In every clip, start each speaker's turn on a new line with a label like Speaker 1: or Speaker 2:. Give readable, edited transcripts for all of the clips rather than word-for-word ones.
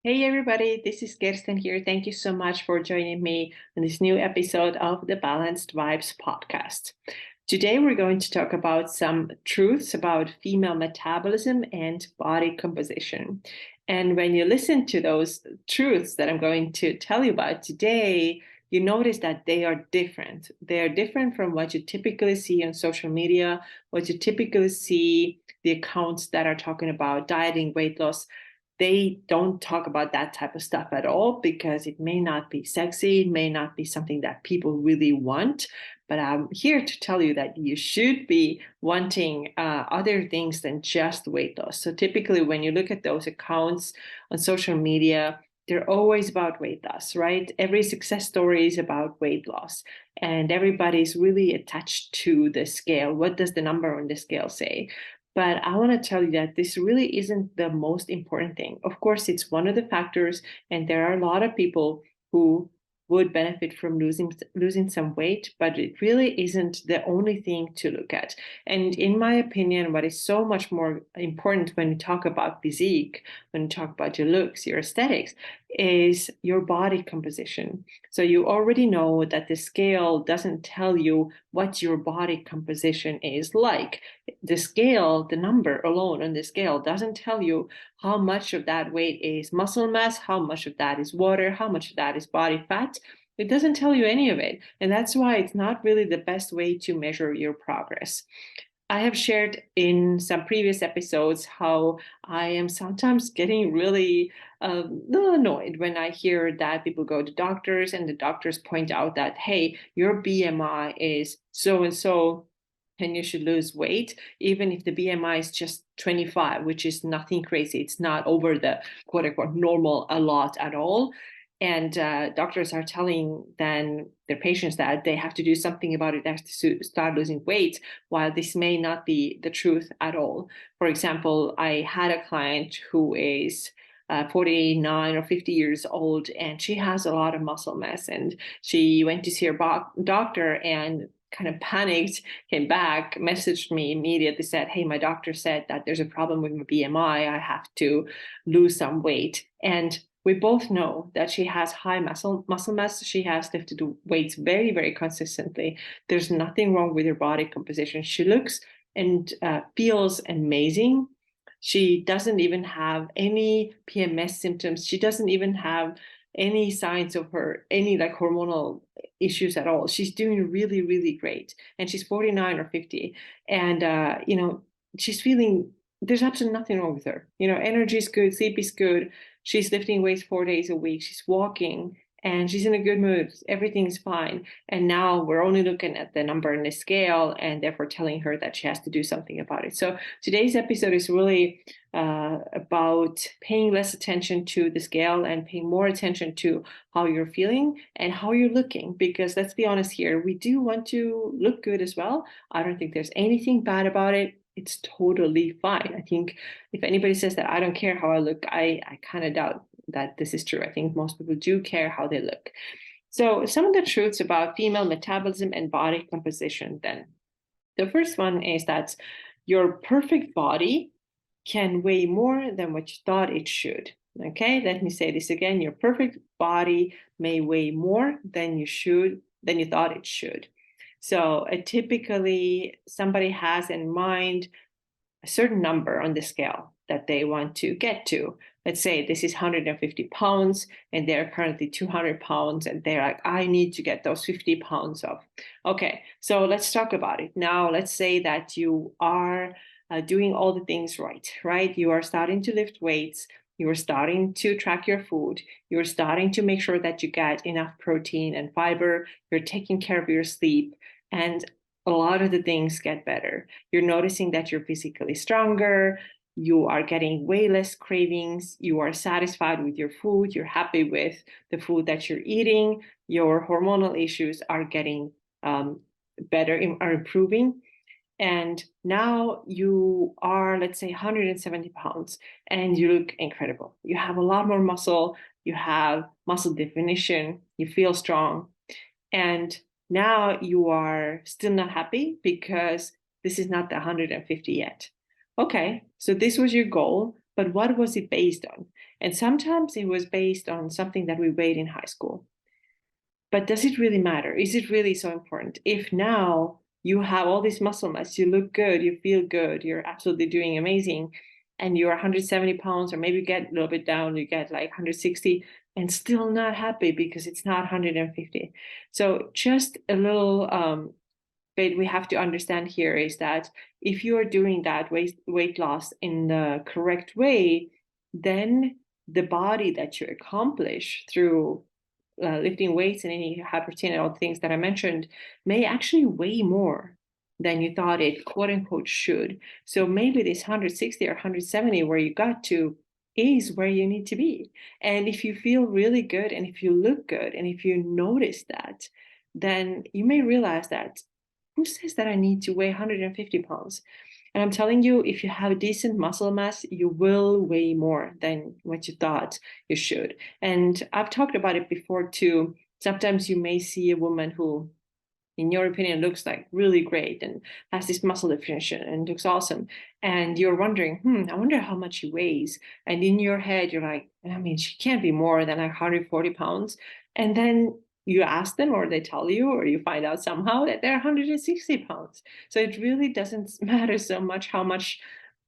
Speaker 1: Hey everybody, this is Kirsten here. Thank you so much for joining me on this new episode of the Balanced Vibes podcast. Today we're going to talk about some truths about female metabolism and body composition. And when you listen to those truths that I'm going to tell you about today, you notice that they are different. They are different from what you typically see on social media, what you typically see the accounts that are talking about dieting, weight loss. They don't talk about that type of stuff at all because it may not be sexy, it may not be something that people really want. But I'm here to tell you that you should be wanting other things than just weight loss. So typically, when you look at those accounts on social media, they're always about weight loss, right? Every success story is about weight loss, and everybody's really attached to the scale. What does the number on the scale say? But I want to tell you that this really isn't the most important thing. Of course, it's one of the factors, and there are a lot of people who would benefit from losing some weight, but it really isn't the only thing to look at. And in my opinion, what is so much more important when we talk about physique, when we talk about your looks, your aesthetics, is your body composition. So you already know that the scale doesn't tell you what your body composition is like. The scale, the number alone on the scale doesn't tell you how much of that weight is muscle mass, how much of that is water, how much of that is body fat. It doesn't tell you any of it. And that's why it's not really the best way to measure your progress. I have shared in some previous episodes how I am sometimes getting really annoyed when I hear that people go to doctors and the doctors point out that, hey, your BMI is so and so and you should lose weight, even if the BMI is just 25, which is nothing crazy. It's not over the quote unquote normal a lot at all. And doctors are telling then their patients that they have to do something about it, they have to start losing weight, while this may not be the truth at all. For example, I had a client who is 49 or 50 years old, and she has a lot of muscle mass. And she went to see her doctor and kind of panicked, came back, messaged me immediately, said, hey, my doctor said that there's a problem with my BMI. I have to lose some weight. And we both know that she has high muscle mass. She has lifted weights very, very consistently. There's nothing wrong with her body composition. She looks and feels amazing. She doesn't even have any PMS symptoms. She doesn't even have any signs of any like hormonal issues at all. She's doing really, really great. And she's 49 or 50. And, she's feeling, there's absolutely nothing wrong with her. Energy is good, sleep is good. She's lifting weights 4 days a week. She's walking and she's in a good mood. Everything's fine. And now we're only looking at the number in the scale and therefore telling her that she has to do something about it. So today's episode is really about paying less attention to the scale and paying more attention to how you're feeling and how you're looking. Because let's be honest here, we do want to look good as well. I don't think there's anything bad about it. It's totally fine. I think if anybody says that I don't care how I look, I kind of doubt that this is true. I think most people do care how they look. So some of the truths about female metabolism and body composition then. The first one is that your perfect body can weigh more than what you thought it should. Okay, let me say this again. Your perfect body may weigh more than you thought it should. So typically somebody has in mind a certain number on the scale that they want to get to. Let's say this is 150 pounds and they're currently 200 pounds and they're like, I need to get those 50 pounds off. Okay, so let's talk about it. Now, let's say that you are doing all the things right? You are starting to lift weights. You are starting to track your food. You're starting to make sure that you get enough protein and fiber. You're taking care of your sleep. And a lot of the things get better. You're noticing that you're physically stronger. You are getting way less cravings. You are satisfied with your food. You're happy with the food that you're eating. Your hormonal issues are getting better, are improving. And now you are, let's say, 170 pounds and you look incredible. You have a lot more muscle. You have muscle definition. You feel strong. And now you are still not happy because this is not the 150 yet. Okay, so this was your goal, but what was it based on? And sometimes it was based on something that we weighed in high school. But does it really matter? Is it really so important? If now you have all this muscle mass, you look good, you feel good, you're absolutely doing amazing, and you're 170 pounds, or maybe you get a little bit down, you get like 160, and still not happy because it's not 150. So just a little bit we have to understand here is that if you are doing that weight loss in the correct way, then the body that you accomplish through lifting weights and any hypertension and all the things that I mentioned may actually weigh more than you thought it quote unquote should. So maybe this 160 or 170 where you got to is where you need to be. And if you feel really good and if you look good and if you notice that, then you may realize that who says that I need to weigh 150 pounds? And I'm telling you, if you have decent muscle mass, you will weigh more than what you thought you should. And I've talked about it before too. Sometimes you may see a woman who, in your opinion, looks like really great and has this muscle definition and looks awesome. And you're wondering, I wonder how much she weighs. And in your head, you're like, I mean, she can't be more than like 140 pounds. And then you ask them, or they tell you, or you find out somehow that they're 160 pounds. So it really doesn't matter so much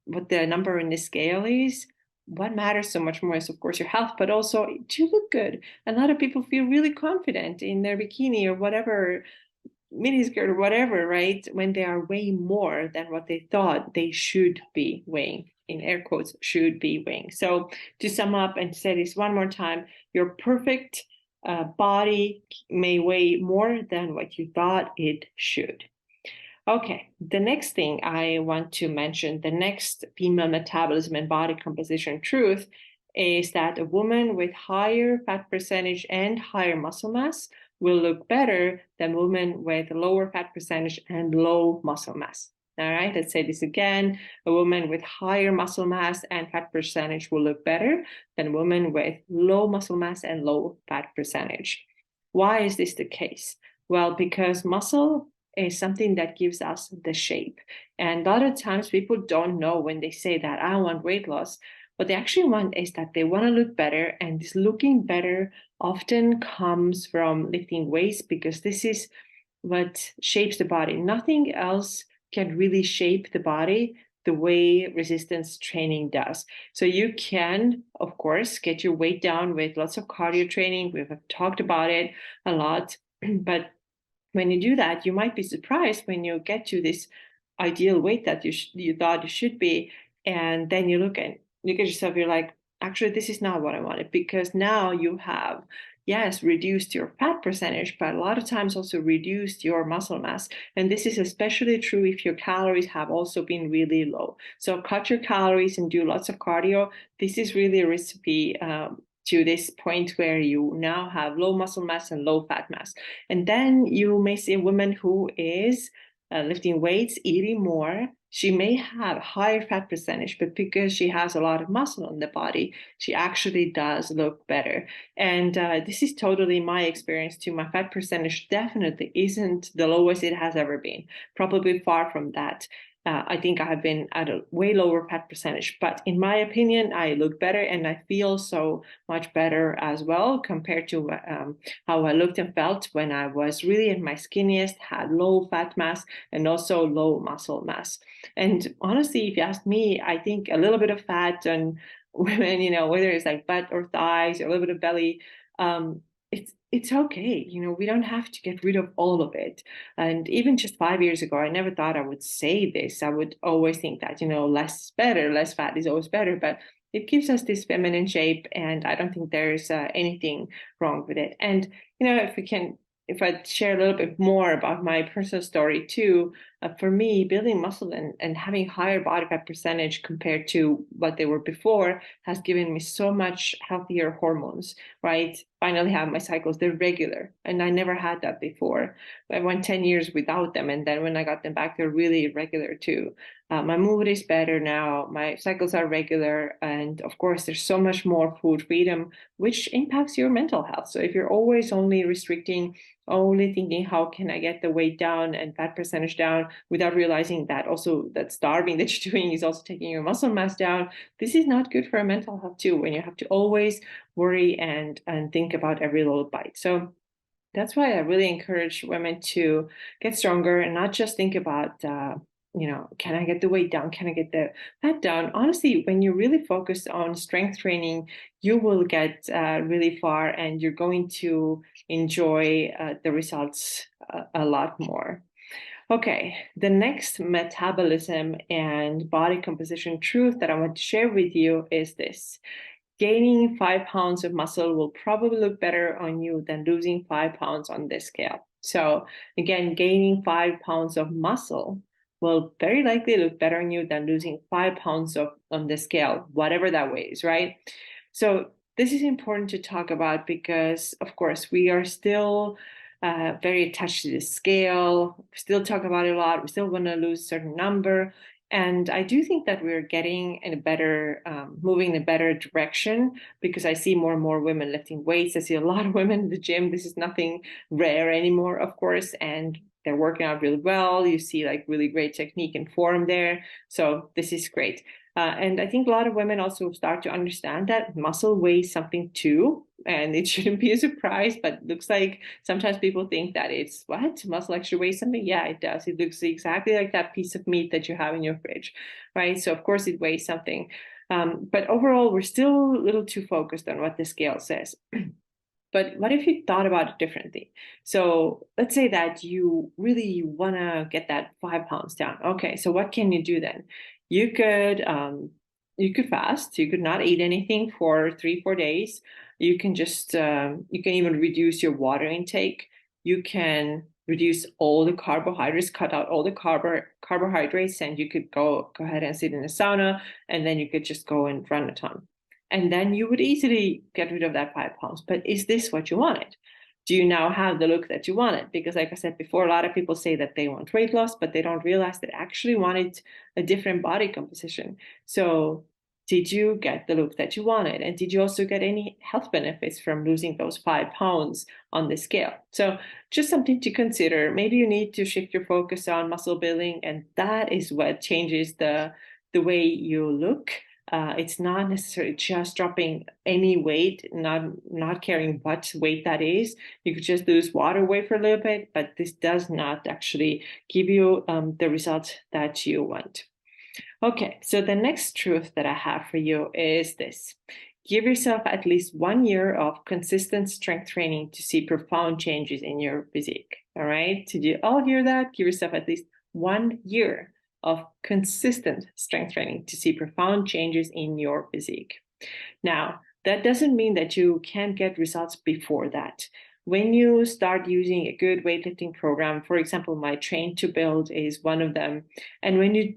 Speaker 1: what the number in the scale is. What matters so much more is, of course, your health, but also do you look good? A lot of people feel really confident in their bikini or whatever, miniskirt or whatever, right? When they are weighing more than what they thought they should be weighing, in air quotes, should be weighing. So to sum up and say this one more time, your perfect body may weigh more than what you thought it should. Okay, the next thing I want to mention, the next female metabolism and body composition truth is that a woman with higher fat percentage and higher muscle mass will look better than women with lower fat percentage and low muscle mass. All right, let's say this again. A woman with higher muscle mass and fat percentage will look better than a woman with low muscle mass and low fat percentage. Why is this the case? Well, because muscle is something that gives us the shape. And a lot of times people don't know when they say that I want weight loss. What they actually want is that they want to look better. And this looking better often comes from lifting weights because this is what shapes the body. Nothing else can really shape the body the way resistance training does. So you can, of course, get your weight down with lots of cardio training. We've talked about it a lot, but when you do that, you might be surprised when you get to this ideal weight that you thought you should be, and then you look at yourself, you're like, actually, this is not what I wanted, because now you have, yes, reduced your fat percentage, but a lot of times also reduced your muscle mass. And this is especially true if your calories have also been really low. So cut your calories and do lots of cardio. This is really a recipe to this point where you now have low muscle mass and low fat mass. And then you may see a woman who is lifting weights, eating more. She may have higher fat percentage, but because she has a lot of muscle in the body, she actually does look better. And this is totally my experience too. My fat percentage definitely isn't the lowest it has ever been, probably far from that. I think I have been at a way lower fat percentage, but in my opinion, I look better and I feel so much better as well compared to how I looked and felt when I was really at my skinniest, had low fat mass and also low muscle mass. And honestly, if you ask me, I think a little bit of fat on women, whether it's like butt or thighs or a little bit of belly, it's okay. We don't have to get rid of all of it. And even just 5 years ago, I never thought I would say this. I would always think that, less is better, less fat is always better, but it gives us this feminine shape. And I don't think there's anything wrong with it. And, if I share a little bit more about my personal story too, for me, building muscle and having higher body fat percentage compared to what they were before has given me so much healthier hormones, right? Finally have my cycles, they're regular. And I never had that before. I went 10 years without them. And then when I got them back, they're really regular too. My mood is better now. My cycles are regular. And of course, there's so much more food freedom, which impacts your mental health. So if you're always only restricting only thinking, how can I get the weight down and fat percentage down, without realizing that also that starving that you're doing is also taking your muscle mass down. This is not good for mental health too, when you have to always worry and think about every little bite. So that's why I really encourage women to get stronger and not just think about, can I get the weight down? Can I get the fat down? Honestly, when you really focus on strength training, you will get really far, and you're going to enjoy the results a lot more. Okay, the next metabolism and body composition truth that I want to share with you is this. Gaining 5 pounds of muscle will probably look better on you than losing 5 pounds on this scale. So again, gaining 5 pounds of muscle will very likely look better on you than losing 5 pounds on the scale, whatever that weighs, right? So this is important to talk about because, of course, we are still very attached to the scale. We still talk about it a lot. We still want to lose a certain number. And I do think that we're getting in a better, moving in a better direction, because I see more and more women lifting weights. I see a lot of women in the gym. This is nothing rare anymore, of course, and they're working out really well. You see like really great technique and form there. So this is great. And I think a lot of women also start to understand that muscle weighs something too, and it shouldn't be a surprise, but it looks like sometimes people think that it's, what, muscle actually weighs something? Yeah, it does. It looks exactly like that piece of meat that you have in your fridge, right? So of course it weighs something. But overall, we're still a little too focused on what the scale says. But what if you thought about it differently? So let's say that you really want to get that 5 pounds down. Okay, so what can you do then? You could fast. You could not eat anything for 3-4 days. You can just you can even reduce your water intake. You can reduce all the carbohydrates, cut out all the carbohydrates, and you could go ahead and sit in a sauna, and then you could just go and run a ton. And then you would easily get rid of that 5 pounds. But is this what you wanted? Do you now have the look that you wanted? Because like I said before, a lot of people say that they want weight loss, but they don't realize they actually wanted a different body composition. So did you get the look that you wanted? And did you also get any health benefits from losing those 5 pounds on the scale? So just something to consider. Maybe you need to shift your focus on muscle building, and that is what changes the way you look. It's not necessarily just dropping any weight, not caring what weight that is. You could just lose water weight for a little bit, but this does not actually give you the results that you want. Okay, so the next truth that I have for you is this. Give yourself at least 1 year of consistent strength training to see profound changes in your physique. All right, did you all hear that? Give yourself at least 1 year of consistent strength training to see profound changes in your physique. Now, that doesn't mean that you can't get results before that. When you start using a good weightlifting program, for example, my Train to Build is one of them, and when you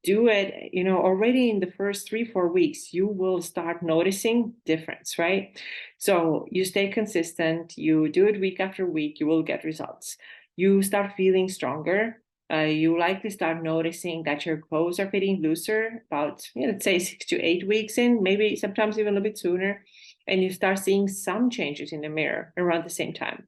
Speaker 1: do it, already in the first 3-4 weeks, you will start noticing difference, right? So you stay consistent, you do it week after week, you will get results. You start feeling stronger. You likely start noticing that your clothes are fitting looser about, let's say 6 to 8 weeks in, maybe sometimes even a little bit sooner. And you start seeing some changes in the mirror around the same time.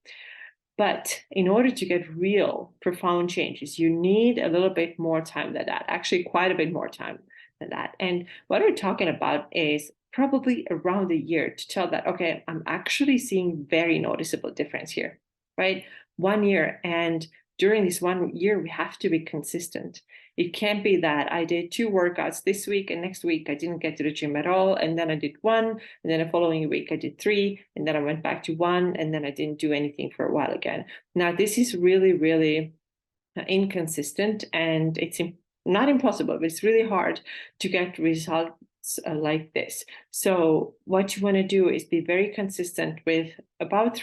Speaker 1: But in order to get real profound changes, you need a little bit more time than that, actually quite a bit more time than that. And what we're talking about is probably around a year to tell that, okay, I'm actually seeing very noticeable difference here, right? 1 year. And during this 1 year, we have to be consistent. It can't be that I did 2 workouts this week and next week I didn't get to the gym at all. And then I did 1, and then the following week I did 3, and then I went back to 1, and then I didn't do anything for a while again. Now, this is really, really inconsistent, and it's not impossible, but it's really hard to get results like this. So what you want to do is be very consistent with about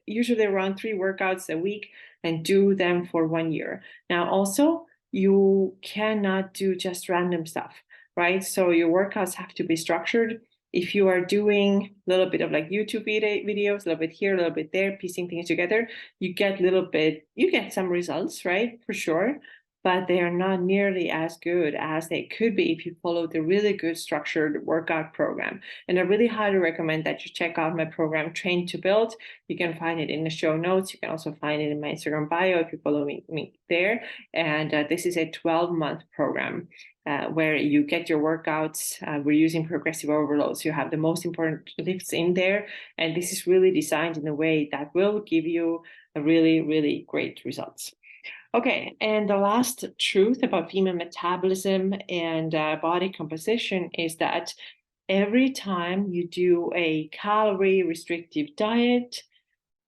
Speaker 1: usually around 3 workouts a week, and do them for 1 year. Now, also, you cannot do just random stuff, right? So your workouts have to be structured. If you are doing a little bit of like YouTube videos, a little bit here, a little bit there, piecing things together, you get some results, right? For sure. but they are not nearly as good as they could be if you follow the really good structured workout program. And I really highly recommend that you check out my program, Train to Build. You can find it in the show notes. You can also find it in my Instagram bio if you follow me there. And this is a 12-month program. Where you get your workouts. We're using progressive overloads. You have the most important lifts in there. And this is really designed in a way that will give you a really, really great results. Okay, and the last truth about female metabolism and body composition is that every time you do a calorie restrictive diet,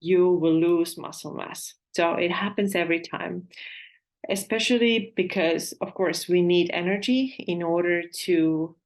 Speaker 1: you will lose muscle mass. So it happens every time, especially because, of course, we need energy in order to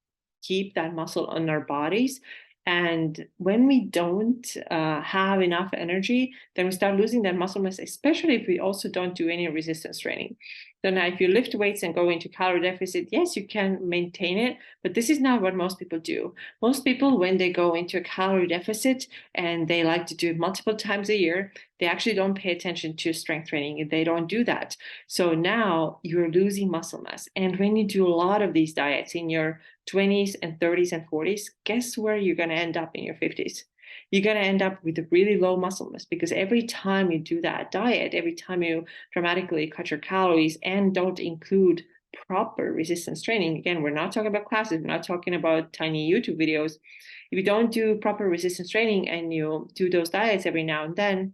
Speaker 1: keep that muscle on our bodies. And when we don't have enough energy, then we start losing that muscle mass, especially if we also don't do any resistance training. So now if you lift weights and go into calorie deficit, yes, you can maintain it, but this is not what most people do. Most people, when they go into a calorie deficit and they like to do it multiple times a year, they actually don't pay attention to strength training. They don't do that. So now you're losing muscle mass. And when you do a lot of these diets in your 20s and 30s and 40s, guess where you're going to end up in your 50s? You're going to end up with a really low muscle mass, because every time you do that diet, every time you dramatically cut your calories and don't include proper resistance training, again, we're not talking about classes, we're not talking about tiny YouTube videos. If you don't do proper resistance training and you do those diets every now and then,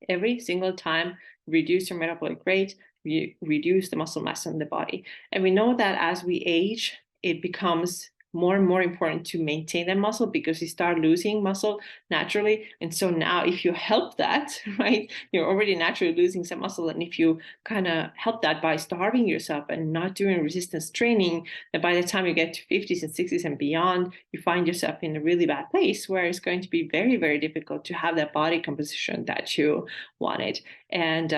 Speaker 1: every single time, reduce your metabolic rate, reduce the muscle mass in the body. And we know that as we age, it becomes more and more important to maintain that muscle, because you start losing muscle naturally. And so now if you help that, right, you're already naturally losing some muscle. And if you kind of help that by starving yourself and not doing resistance training, then by the time you get to 50s and 60s and beyond, you find yourself in a really bad place where it's going to be very, very difficult to have that body composition that you wanted. And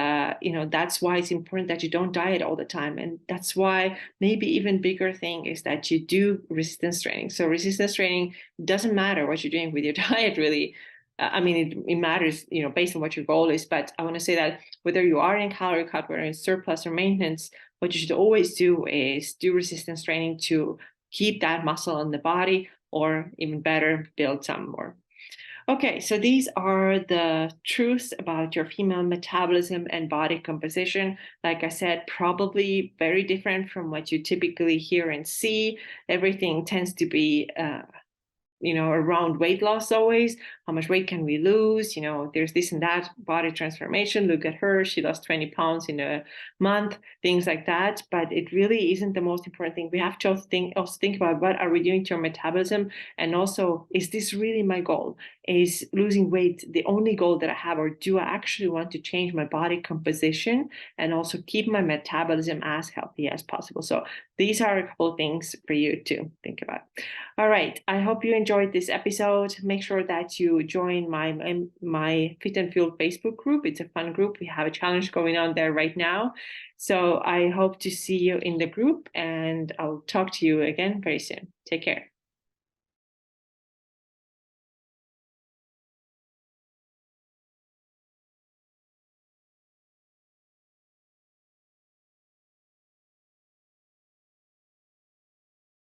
Speaker 1: that's why it's important that you don't diet all the time. And that's why maybe even bigger thing is that you do resistance training. So resistance training doesn't matter what you're doing with your diet, really. I mean, it matters, based on what your goal is. But I want to say that whether you are in calorie cut, whether in surplus or maintenance, what you should always do is do resistance training to keep that muscle in the body, or even better, build some more. Okay, so these are the truths about your female metabolism and body composition. Like I said, probably very different from what you typically hear and see. Everything tends to be around weight loss always. How much weight can we lose? There's this and that body transformation. Look at her. She lost 20 pounds in a month, things like that. But it really isn't the most important thing. We have to also think about, what are we doing to our metabolism? And also, is this really my goal? Is losing weight the only goal that I have? Or do I actually want to change my body composition and also keep my metabolism as healthy as possible? So these are a couple of things for you to think about. All right. I hope you enjoyed this episode. Make sure that you join my Fit and Fuel Facebook group. It's a fun group. We have a challenge going on there right now. So I hope to see you in the group, and I'll talk to you again very soon. Take care.